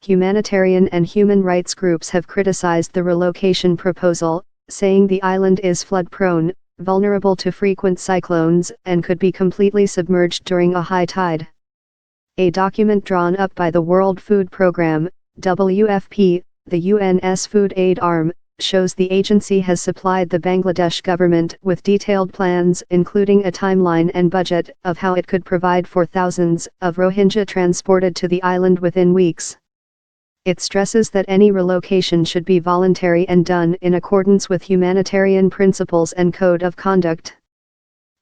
Humanitarian and human rights groups have criticized the relocation proposal, saying the island is flood-prone, vulnerable to frequent cyclones, and could be completely submerged during a high tide. A document drawn up by the World Food Programme, WFP, the UN's food aid arm, shows the agency has supplied the Bangladesh government with detailed plans including a timeline and budget of how it could provide for thousands of Rohingya transported to the island within weeks. It stresses that any relocation should be voluntary and done in accordance with humanitarian principles and code of conduct.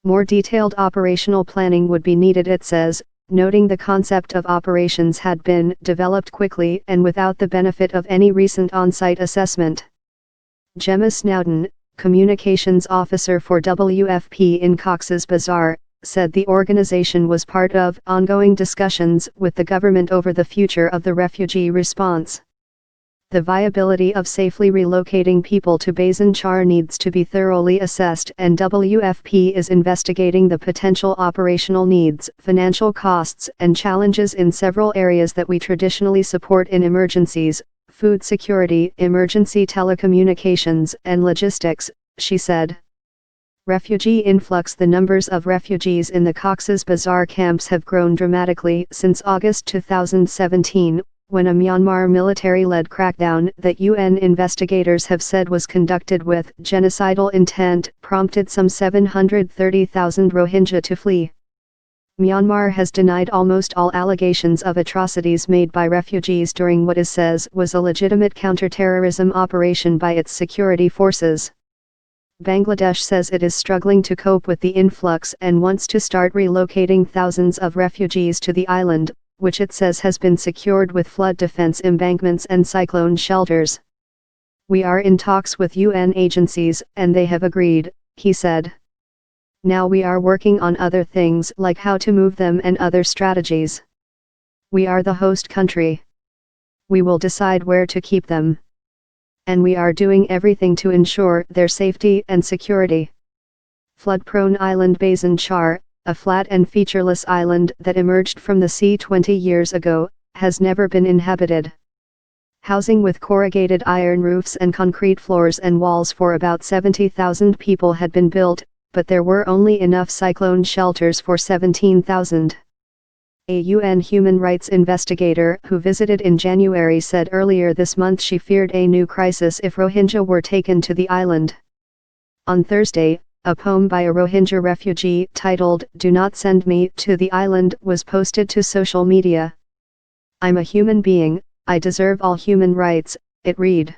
More detailed operational planning would be needed, it says, noting the concept of operations had been developed quickly and without the benefit of any recent on-site assessment. Gemma Snowden, communications officer for WFP in Cox's Bazar, said the organization was part of ongoing discussions with the government over the future of the refugee response. The viability of safely relocating people to Basin Char needs to be thoroughly assessed, and WFP is investigating the potential operational needs, financial costs, and challenges in several areas that we traditionally support in emergencies: food security, emergency telecommunications, and logistics, she said. Refugee influx: the numbers of refugees in the Cox's Bazar camps have grown dramatically since August 2017, when a Myanmar military-led crackdown that UN investigators have said was conducted with genocidal intent prompted some 730,000 Rohingya to flee. Myanmar has denied almost all allegations of atrocities made by refugees during what it says was a legitimate counter-terrorism operation by its security forces. Bangladesh says it is struggling to cope with the influx and wants to start relocating thousands of refugees to the island, which it says has been secured with flood defense embankments and cyclone shelters. "We are in talks with UN agencies, and they have agreed," he said. "Now we are working on other things like how to move them and other strategies. We are the host country. We will decide where to keep them. And we are doing everything to ensure their safety and security." Flood-prone island Basin Char, a flat and featureless island that emerged from the sea 20 years ago, has never been inhabited. Housing with corrugated iron roofs and concrete floors and walls for about 70,000 people had been built, but there were only enough cyclone shelters for 17,000. A UN human rights investigator who visited in January said earlier this month she feared a new crisis if Rohingya were taken to the island. On Thursday, a poem by a Rohingya refugee titled "Do Not Send Me to the Island" was posted to social media. "I'm a human being, I deserve all human rights," it read.